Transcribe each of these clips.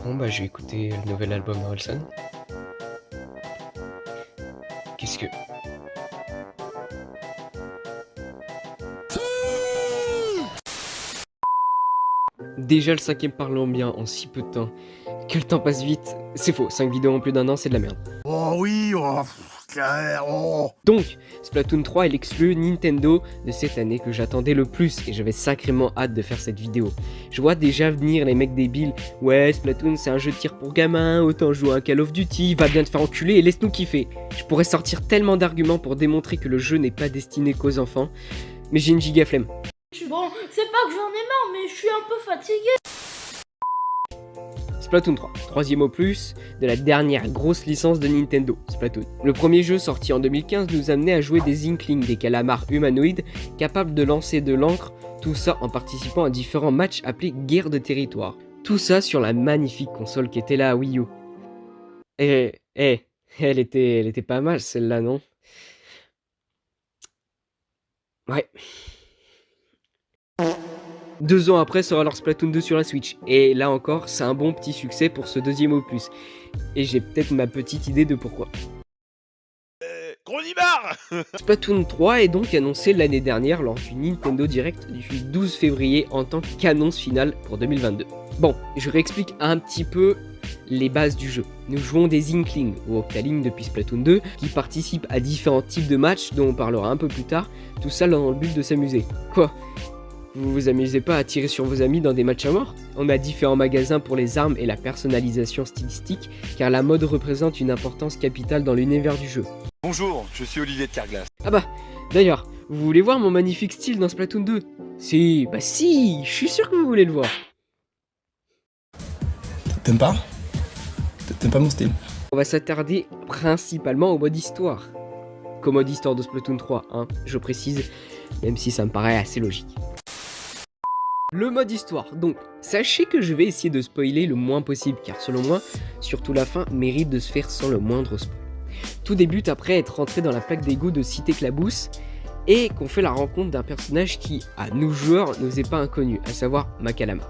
Bon bah je vais écouter le nouvel album d'Orelsan. Qu'est-ce que... Déjà le cinquième parlant bien en si peu de temps. Que le temps passe vite. C'est faux, 5 vidéos en plus d'un an c'est de la merde. Oh oui, oh. Donc, Splatoon 3 est l'exclu Nintendo de cette année que j'attendais le plus et j'avais sacrément hâte de faire cette vidéo. Je vois déjà venir les mecs débiles, ouais Splatoon c'est un jeu de tir pour gamins, autant jouer à Call of Duty, va bien te faire enculer et laisse-nous kiffer. Je pourrais sortir tellement d'arguments pour démontrer que le jeu n'est pas destiné qu'aux enfants, mais j'ai une giga flemme. Bon, c'est pas que j'en ai marre, mais je suis un peu fatigué. Splatoon 3, troisième opus de la dernière grosse licence de Nintendo, Splatoon. Le premier jeu sorti en 2015 nous amenait à jouer des Inklings, des calamars humanoïdes capables de lancer de l'encre, tout ça en participant à différents matchs appelés guerres de territoire. Tout ça sur la magnifique console qui était la Wii U. Elle était pas mal celle-là, non? Ouais. 2 ans après sort alors Splatoon 2 sur la Switch, et là encore c'est un bon petit succès pour ce deuxième opus, et j'ai peut-être ma petite idée de pourquoi. Gros nibar. Splatoon 3 est donc annoncé l'année dernière lors du Nintendo Direct du 12 février en tant qu'annonce finale pour 2022. Bon, je réexplique un petit peu les bases du jeu. Nous jouons des Inklings, ou Octalings depuis Splatoon 2, qui participent à différents types de matchs dont on parlera un peu plus tard, tout ça dans le but de s'amuser. Quoi ? Vous vous amusez pas à tirer sur vos amis dans des matchs à mort? On a différents magasins pour les armes et la personnalisation stylistique, car la mode représente une importance capitale dans l'univers du jeu. Bonjour, je suis Olivier de Carglass. Ah bah, d'ailleurs, vous voulez voir mon magnifique style dans Splatoon 2? Si, bah si, je suis sûr que vous voulez le voir. T'aimes pas? T'aimes pas mon style? On va s'attarder principalement au mode histoire. Qu'au mode histoire de Splatoon 3, hein, je précise, même si ça me paraît assez logique. Le mode histoire, donc, sachez que je vais essayer de spoiler le moins possible, car selon moi, surtout la fin mérite de se faire sans le moindre spoil. Tout débute après être rentré dans la plaque d'égout de Cité Clabousse, et qu'on fait la rencontre d'un personnage qui, à nous joueurs, nous est pas inconnu, à savoir Macalama.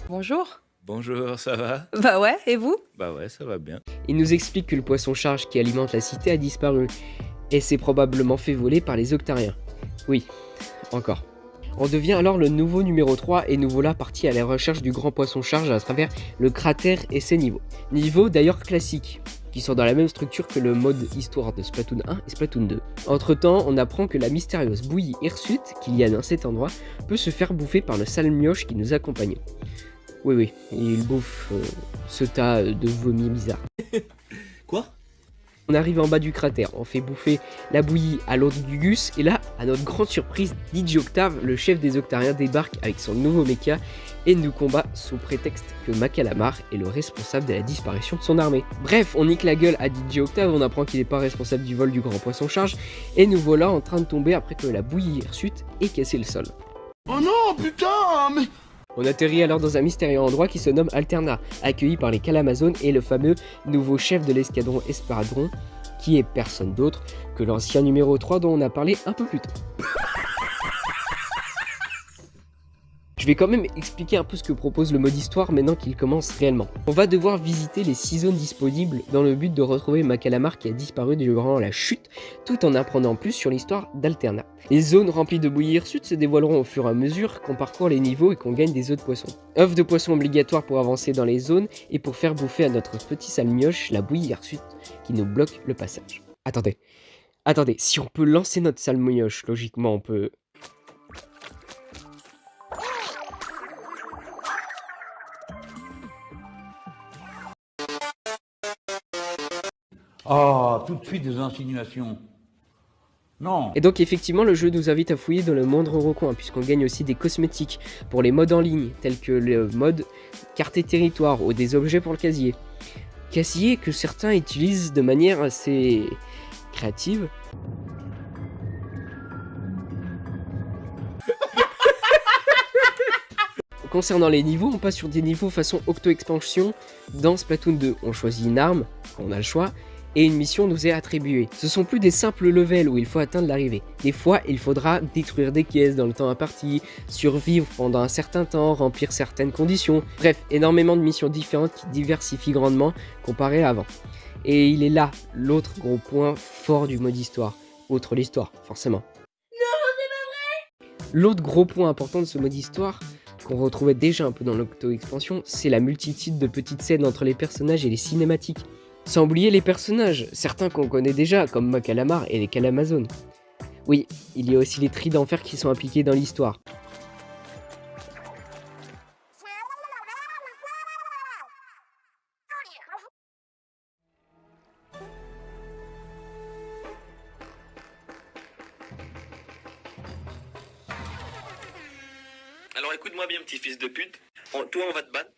Bonjour. Bonjour, ça va? Bah ouais, et vous? Bah ouais, ça va bien. Il nous explique que le poisson-charge qui alimente la cité a disparu, et s'est probablement fait voler par les Octariens. Oui, encore. On devient alors le nouveau numéro 3 et nous voilà partis à la recherche du grand poisson-charge à travers le cratère et ses niveaux. Niveaux d'ailleurs classiques, qui sont dans la même structure que le mode histoire de Splatoon 1 et Splatoon 2. Entre temps, on apprend que la mystérieuse bouillie hirsute qu'il y a dans cet endroit peut se faire bouffer par le sale mioche qui nous accompagnait. Oui, il bouffe ce tas de vomi bizarre. Quoi? On arrive en bas du cratère, on fait bouffer la bouillie à l'autre du Gus, et là, à notre grande surprise, DJ Octave, le chef des Octariens, débarque avec son nouveau mecha et nous combat sous prétexte que Macalamar est le responsable de la disparition de son armée. Bref, on nique la gueule à DJ Octave, on apprend qu'il n'est pas responsable du vol du grand poisson-charge, et nous voilà en train de tomber après que la bouillie hirsute ait cassé le sol. Oh non, putain, mais... On atterrit alors dans un mystérieux endroit qui se nomme Alterna, accueilli par les Calamazones et le fameux nouveau chef de l'escadron Espadron, qui est personne d'autre que l'ancien numéro 3 dont on a parlé un peu plus tôt. Je vais quand même expliquer un peu ce que propose le mode histoire maintenant qu'il commence réellement. On va devoir visiter les 6 zones disponibles dans le but de retrouver Macalamar qui a disparu durant la chute, tout en apprenant plus sur l'histoire d'Alterna. Les zones remplies de bouillie hirsute se dévoileront au fur et à mesure qu'on parcourt les niveaux et qu'on gagne des œufs de poisson. Œufs de poisson obligatoires pour avancer dans les zones et pour faire bouffer à notre petit sale mioche la bouillie hirsute qui nous bloque le passage. Attendez, si on peut lancer notre sale mioche, logiquement on peut... Ah, tout de suite des insinuations. Non. Et donc effectivement le jeu nous invite à fouiller dans le moindre recoin puisqu'on gagne aussi des cosmétiques pour les modes en ligne tels que le mode carte et territoire ou des objets pour le casier. Casier que certains utilisent de manière assez créative. Concernant les niveaux, on passe sur des niveaux façon Octo Expansion dans Splatoon 2. On choisit une arme, on a le choix, et une mission nous est attribuée. Ce sont plus des simples levels où il faut atteindre l'arrivée. Des fois, il faudra détruire des caisses dans le temps imparti, survivre pendant un certain temps, remplir certaines conditions. Bref, énormément de missions différentes qui diversifient grandement comparé à avant. Et il est là l'autre gros point fort du mode histoire, outre l'histoire, forcément. L'autre gros point important de ce mode histoire, qu'on retrouvait déjà un peu dans l'Octo-expansion, c'est la multitude de petites scènes entre les personnages et les cinématiques. Sans oublier les personnages, certains qu'on connaît déjà, comme Macalamar et les Calamazones. Oui, il y a aussi les tris d'enfer qui sont impliqués dans l'histoire. Alors écoute-moi bien, petit fils de pute. Toi, on va te battre.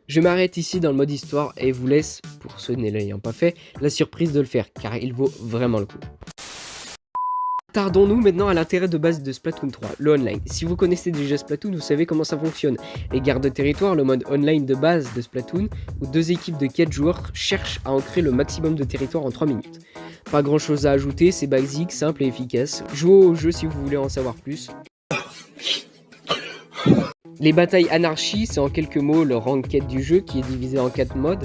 Je m'arrête ici dans le mode histoire et vous laisse, pour ceux ne l'ayant pas fait, la surprise de le faire, car il vaut vraiment le coup. Tardons-nous maintenant à l'intérêt de base de Splatoon 3, le online. Si vous connaissez déjà Splatoon, vous savez comment ça fonctionne. Les guerres de territoire, le mode online de base de Splatoon, où 2 équipes de 4 joueurs cherchent à ancrer le maximum de territoire en 3 minutes. Pas grand chose à ajouter, c'est basique, simple et efficace. Jouez au jeu si vous voulez en savoir plus. Les batailles anarchie, c'est en quelques mots le ranked du jeu qui est divisé en 4 modes.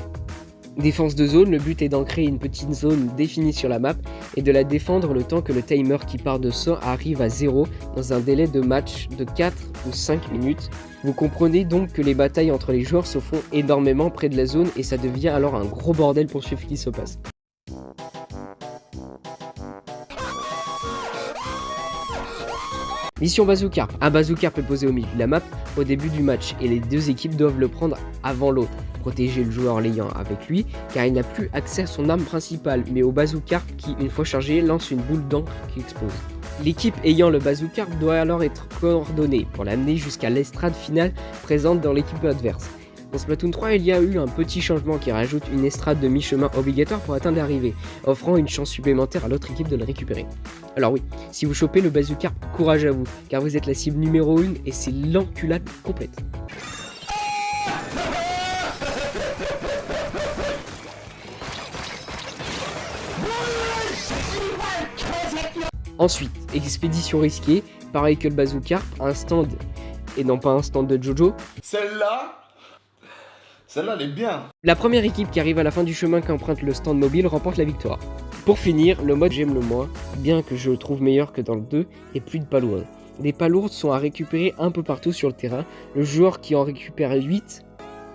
Défense de zone, le but est d'en créer une petite zone définie sur la map et de la défendre le temps que le timer qui part de ça arrive à 0 dans un délai de match de 4 ou 5 minutes. Vous comprenez donc que les batailles entre les joueurs se font énormément près de la zone et ça devient alors un gros bordel pour suivre ce qui se passe. Mission Bazookarp. Un Bazookarp est posé au milieu de la map au début du match et les 2 équipes doivent le prendre avant l'autre. Protéger le joueur l'ayant avec lui car il n'a plus accès à son arme principale mais au Bazookarp qui, une fois chargé, lance une boule d'encre qui explose. L'équipe ayant le Bazookarp doit alors être coordonnée pour l'amener jusqu'à l'estrade finale présente dans l'équipe adverse. Dans Splatoon 3, il y a eu un petit changement qui rajoute une estrade de mi-chemin obligatoire pour atteindre l'arrivée, offrant une chance supplémentaire à l'autre équipe de le récupérer. Alors oui, si vous chopez le Bazookarp, courage à vous, car vous êtes la cible numéro 1 et c'est l'enculade complète. Ensuite, expédition risquée, pareil que le Bazookarp, un stand, et non pas un stand de Jojo. Celle-là, elle est bien. La première équipe qui arrive à la fin du chemin qu'emprunte le stand mobile remporte la victoire. Pour finir, le mode j'aime le moins, bien que je le trouve meilleur que dans le 2, et plus de palourdes. Les palourdes sont à récupérer un peu partout sur le terrain. Le joueur qui en récupère 8,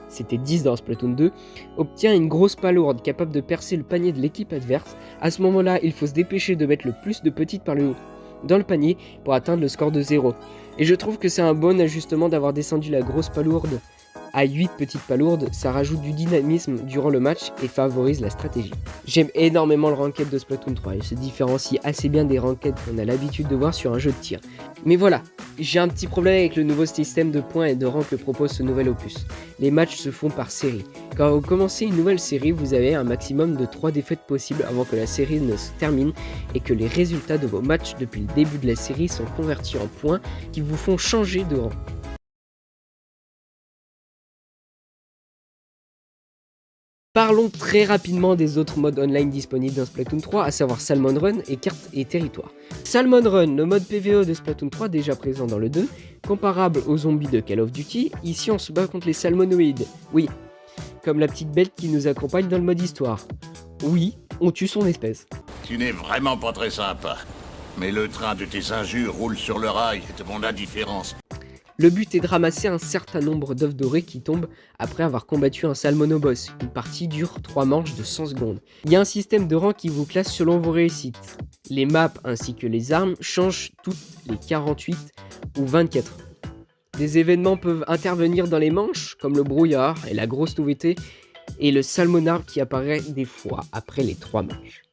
c'était 10 dans Splatoon 2, obtient une grosse palourde capable de percer le panier de l'équipe adverse. À ce moment-là, il faut se dépêcher de mettre le plus de petites palourdes dans le panier pour atteindre le score de 0. Et je trouve que c'est un bon ajustement d'avoir descendu la grosse palourde à 8 petites palourdes, ça rajoute du dynamisme durant le match et favorise la stratégie. J'aime énormément le ranked de Splatoon 3, il se différencie assez bien des ranked qu'on a l'habitude de voir sur un jeu de tir. Mais voilà, j'ai un petit problème avec le nouveau système de points et de rangs que propose ce nouvel opus. Les matchs se font par série. Quand vous commencez une nouvelle série, vous avez un maximum de 3 défaites possibles avant que la série ne se termine et que les résultats de vos matchs depuis le début de la série sont convertis en points qui vous font changer de rang. Parlons très rapidement des autres modes online disponibles dans Splatoon 3, à savoir Salmon Run et Carte et Territoire. Salmon Run, le mode PvE de Splatoon 3 déjà présent dans le 2, comparable aux zombies de Call of Duty, ici on se bat contre les salmonoïdes. Oui, comme la petite bête qui nous accompagne dans le mode histoire. Oui, on tue son espèce. Tu n'es vraiment pas très sympa, mais le train de tes injures roule sur le rail et de mon indifférence. Le but est de ramasser un certain nombre d'œufs dorés qui tombent après avoir combattu un salmonoboss. Une partie dure 3 manches de 100 secondes. Il y a un système de rang qui vous classe selon vos réussites. Les maps ainsi que les armes changent toutes les 48 ou 24 heures. Des événements peuvent intervenir dans les manches, comme le brouillard et la grosse nouveauté, et le salmonard qui apparaît des fois après les 3 manches.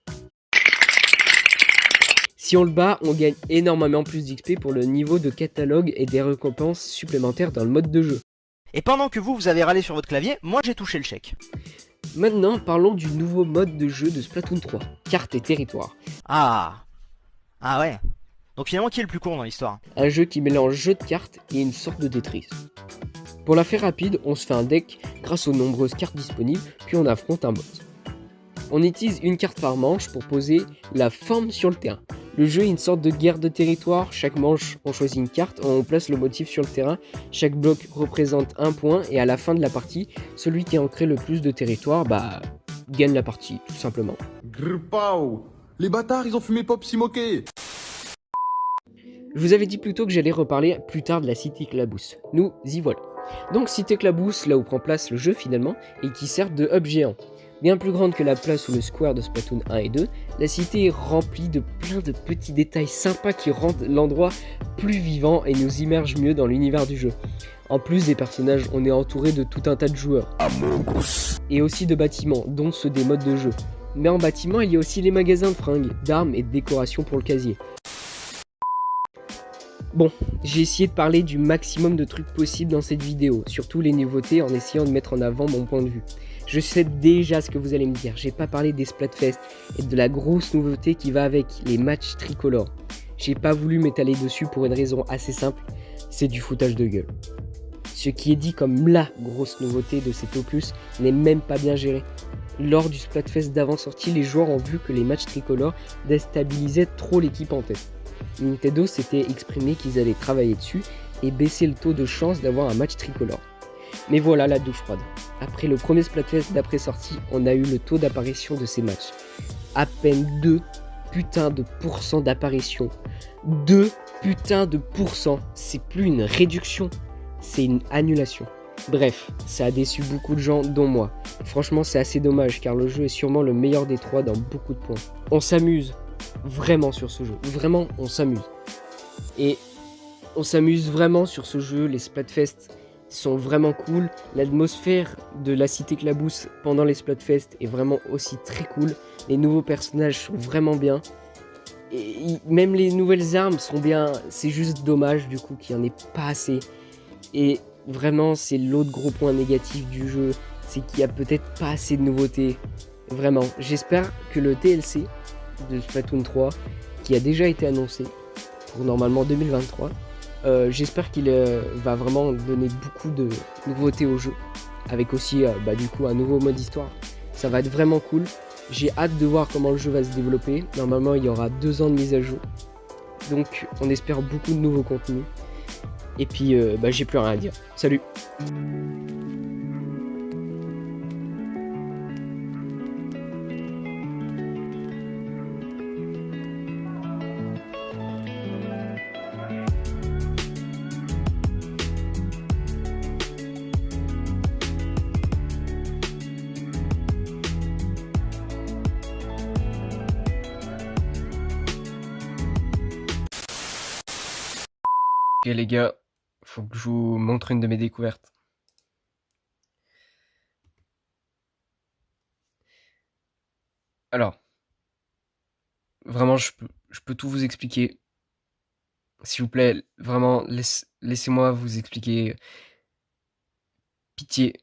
Si on le bat, on gagne énormément plus d'XP pour le niveau de catalogue et des récompenses supplémentaires dans le mode de jeu. Et pendant que vous avez râlé sur votre clavier, moi j'ai touché le chèque. Maintenant, parlons du nouveau mode de jeu de Splatoon 3, Carte et Territoire. Ah ouais. Donc finalement, qui est le plus con dans l'histoire? Un jeu qui mélange jeu de cartes et une sorte de Tetris. Pour la faire rapide, on se fait un deck grâce aux nombreuses cartes disponibles, puis on affronte un boss. On utilise une carte par manche pour poser la forme sur le terrain. Le jeu est une sorte de guerre de territoire. Chaque manche, on choisit une carte, on place le motif sur le terrain. Chaque bloc représente un point et à la fin de la partie, celui qui a ancré le plus de territoire, gagne la partie, tout simplement. Grpao. Les bâtards, ils ont fumé Pop Simoké. Je vous avais dit plus tôt que j'allais reparler plus tard de la cité Clabousse. Nous y voilà. Donc cité Clabousse, là où prend place le jeu finalement, et qui sert de hub géant. Bien plus grande que la place ou le square de Splatoon 1 et 2, la cité est remplie de plein de petits détails sympas qui rendent l'endroit plus vivant et nous immergent mieux dans l'univers du jeu. En plus des personnages, on est entouré de tout un tas de joueurs. Et aussi de bâtiments, dont ceux des modes de jeu. Mais en bâtiment, il y a aussi les magasins de fringues, d'armes et de décorations pour le casier. Bon, j'ai essayé de parler du maximum de trucs possibles dans cette vidéo, surtout les nouveautés en essayant de mettre en avant mon point de vue. Je sais déjà ce que vous allez me dire, j'ai pas parlé des Splatfest et de la grosse nouveauté qui va avec, les matchs tricolores. J'ai pas voulu m'étaler dessus pour une raison assez simple, c'est du foutage de gueule. Ce qui est dit comme la grosse nouveauté de cet opus n'est même pas bien géré. Lors du Splatfest d'avant-sortie, les joueurs ont vu que les matchs tricolores déstabilisaient trop l'équipe en tête. Nintendo s'était exprimé qu'ils allaient travailler dessus et baisser le taux de chance d'avoir un match tricolore. Mais voilà la douche froide. Après le premier Splatfest d'après-sortie, on a eu le taux d'apparition de ces matchs. À peine 2 putains de pourcents d'apparition. 2 putains de pourcents. C'est plus une réduction, c'est une annulation. Bref, ça a déçu beaucoup de gens, dont moi. Franchement, c'est assez dommage car le jeu est sûrement le meilleur des trois dans beaucoup de points. On s'amuse vraiment sur ce jeu. Vraiment, on s'amuse. Et on s'amuse vraiment sur ce jeu. Les Splatfest sont vraiment cool. L'atmosphère de la cité Clabousse pendant les Splatfest est vraiment aussi très cool. Les nouveaux personnages sont vraiment bien. Et même les nouvelles armes sont bien. C'est juste dommage du coup qu'il n'y en ait pas assez. Et vraiment, c'est l'autre gros point négatif du jeu. C'est qu'il n'y a peut-être pas assez de nouveautés. Vraiment. J'espère que le DLC de Splatoon 3, qui a déjà été annoncé pour normalement 2023, j'espère qu'il va vraiment donner beaucoup de nouveautés au jeu, avec aussi du coup un nouveau mode histoire. Ça va être vraiment cool. J'ai hâte de voir comment le jeu va se développer. Normalement il y aura 2 ans de mise à jour, donc on espère beaucoup de nouveaux contenus. Et puis j'ai plus rien à dire. Salut. Ok les gars, faut que je vous montre une de mes découvertes. Alors, vraiment je peux tout vous expliquer. S'il vous plaît, vraiment laissez-moi vous expliquer. Pitié,